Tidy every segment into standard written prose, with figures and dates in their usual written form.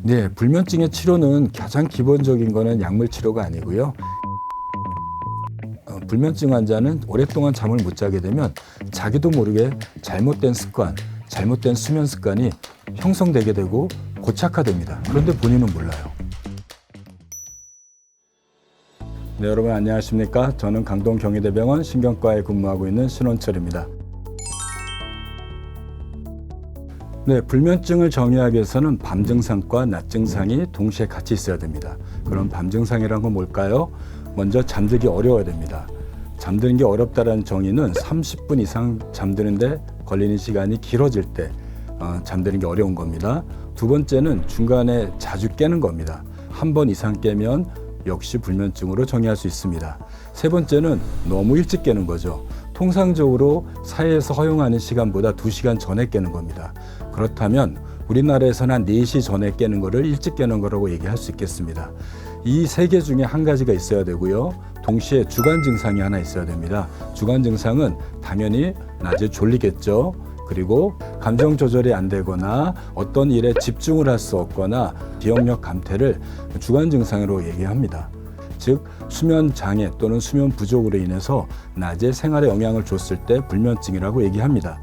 네, 불면증의 치료는 가장 기본적인 거는 약물 치료가 아니고요. 불면증 환자는 오랫동안 잠을 못 자게 되면 자기도 모르게 잘못된 습관, 잘못된 수면 습관이 형성되게 되고 고착화됩니다. 그런데 본인은 몰라요. 네, 여러분 안녕하십니까? 저는 강동 경희대병원 신경과에 근무하고 있는 신원철입니다. 네, 불면증을 정의하기 위해서는 밤 증상과 낮 증상이 동시에 같이 있어야 됩니다. 그럼 밤 증상이란 건 뭘까요? 먼저 잠들기 어려워야 됩니다. 잠드는 게 어렵다는 정의는 30분 이상 잠드는데 걸리는 시간이 길어질 때 잠드는 게 어려운 겁니다. 두 번째는 중간에 자주 깨는 겁니다. 한 번 이상 깨면 역시 불면증으로 정의할 수 있습니다. 세 번째는 너무 일찍 깨는 거죠. 통상적으로 사회에서 허용하는 시간보다 2시간 전에 깨는 겁니다. 그렇다면 우리나라에서는 한 4시 전에 깨는 거를 일찍 깨는 거라고 얘기할 수 있겠습니다. 이 세 개 중에 한 가지가 있어야 되고요. 동시에 주간 증상이 하나 있어야 됩니다. 주간 증상은 당연히 낮에 졸리겠죠. 그리고 감정 조절이 안 되거나 어떤 일에 집중을 할 수 없거나 기억력 감퇴를 주간 증상으로 얘기합니다. 즉 수면 장애 또는 수면 부족으로 인해서 낮에 생활에 영향을 줬을 때 불면증이라고 얘기합니다.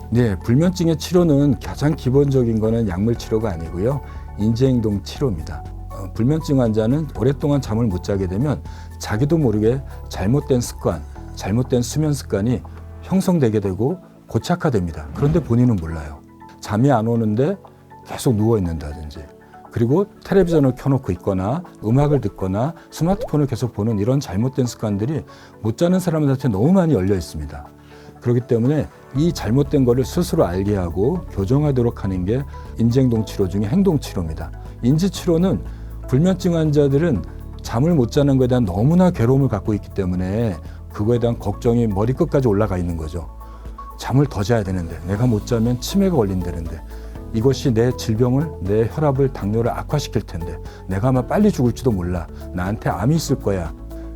네, 불면증의 치료는 가장 기본적인 거는 약물 치료가 아니고요. 인지행동 치료입니다. 불면증 환자는 오랫동안 잠을 못 자게 되면 자기도 모르게 잘못된 습관, 잘못된 수면 습관이 형성되게 되고 고착화됩니다. 그런데 본인은 몰라요. 잠이 안 오는데 계속 누워 있는다든지, 그리고 텔레비전을 켜놓고 있거나 음악을 듣거나 스마트폰을 계속 보는 이런 잘못된 습관들이 못 자는 사람들한테 너무 많이 열려 있습니다. 그렇기 때문에 이 잘못된 거를 스스로 알게 하고 교정하도록 하는 게 인지행동 치료 중에 행동 치료입니다. 인지 치료는 불면증 환자들은 잠을 못 자는 것에 대한 너무나 괴로움을 갖고 있기 때문에 그거에 대한 걱정이 머리끝까지 올라가 있는 거죠. 잠을 더 자야 되는데, 내가 못 자면 치매가 걸린다는데, 이것이 내 질병을, 내 혈압을, 당뇨를 악화시킬 텐데, 내가 아마 빨리 죽을지도 몰라, 나한테 암이 있을 거야.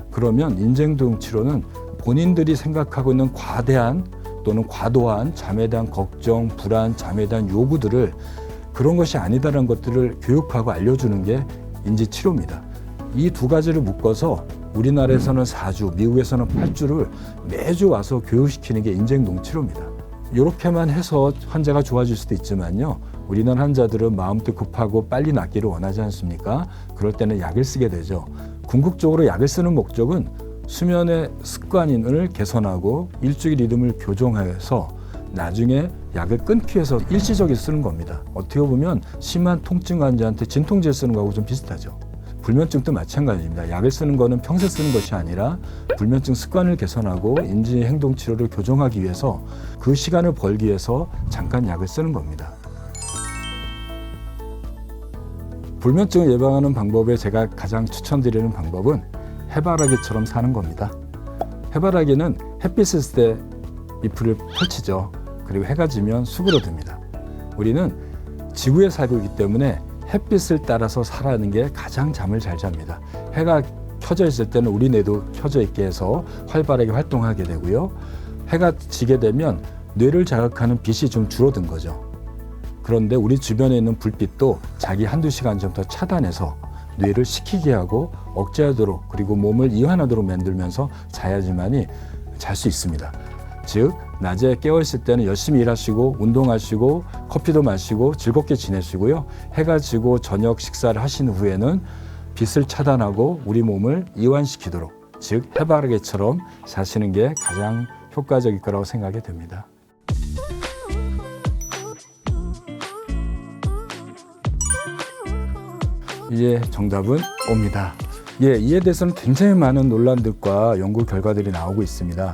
그러면 인지행동 치료는 본인들이 생각하고 있는 과대한 또는 과도한 잠에 대한 걱정, 불안, 잠에 대한 요구들을, 그런 것이 아니다라는 것들을 교육하고 알려주는 게 인지치료입니다. 이 두 가지를 묶어서 우리나라에서는 4주, 미국에서는 8주를 매주 와서 교육시키는 게 인지행동 치료입니다. 이렇게만 해서 환자가 좋아질 수도 있지만요. 우리나라 환자들은 마음도 급하고 빨리 낫기를 원하지 않습니까? 그럴 때는 약을 쓰게 되죠. 궁극적으로 약을 쓰는 목적은 수면의 습관을 개선하고 일주일 리듬을 교정해서 나중에 약을 끊기 위해서 일시적으로 쓰는 겁니다. 어떻게 보면 심한 통증 환자한테 진통제 쓰는 거하고 좀 비슷하죠. 불면증도 마찬가지입니다. 약을 쓰는 거는 평생 쓰는 것이 아니라 불면증 습관을 개선하고 인지행동 치료를 교정하기 위해서 그 시간을 벌기 위해서 잠깐 약을 쓰는 겁니다. 불면증을 예방하는 방법에 제가 가장 추천드리는 방법은 해바라기처럼 사는 겁니다. 해바라기는 햇빛을 있을 때 잎을 펼치죠. 그리고 해가 지면 수그러듭니다. 우리는 지구에 살고 있기 때문에 햇빛을 따라서 살아가는 게 가장 잠을 잘 잡니다. 해가 켜져 있을 때는 우리 뇌도 켜져 있게 해서 활발하게 활동하게 되고요. 해가 지게 되면 뇌를 자극하는 빛이 좀 줄어든 거죠. 그런데 우리 주변에 있는 불빛도 자기 한두 시간 전부터 차단해서 뇌를 식히게 하고 억제하도록, 그리고 몸을 이완하도록 만들면서 자야지만이 잘 수 있습니다. 즉 낮에 깨어있을 때는 열심히 일하시고 운동하시고 커피도 마시고 즐겁게 지내시고요. 해가 지고 저녁 식사를 하신 후에는 빛을 차단하고 우리 몸을 이완시키도록, 즉 해바라기처럼 사시는 게 가장 효과적일 거라고 생각이 됩니다. 이제 정답은 옵니다. 이에 대해서는 굉장히 많은 논란들과 연구 결과들이 나오고 있습니다.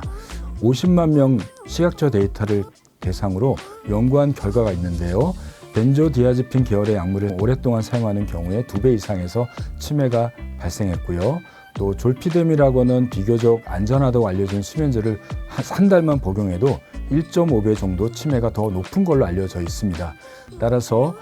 50만 명 시각처 데이터를 대상으로 연구한 결과가 있는데요. 벤조디아ze핀 계열의 약물을 오랫동안 사용하는 경우에 2배 이상에서 치매가 발생했고요. 또 졸피뎀이라고 하는 비교적 안전하다고 알려진 수면제를 한 달만 복용해도 1.5배 정도 치매가 더 높은 걸로 알려져 있습니다. 따라서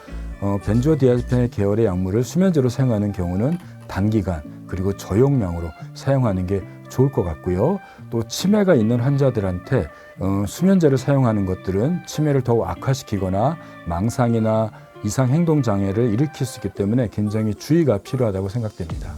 벤조디아ze핀 계열의 약물을 수면제로 사용하는 경우는 단기간 그리고 저용량으로 사용하는 게 좋을 것 같고요. 또 치매가 있는 환자들한테 수면제를 사용하는 것들은 치매를 더욱 악화시키거나 망상이나 이상 행동 장애를 일으킬 수 있기 때문에 굉장히 주의가 필요하다고 생각됩니다.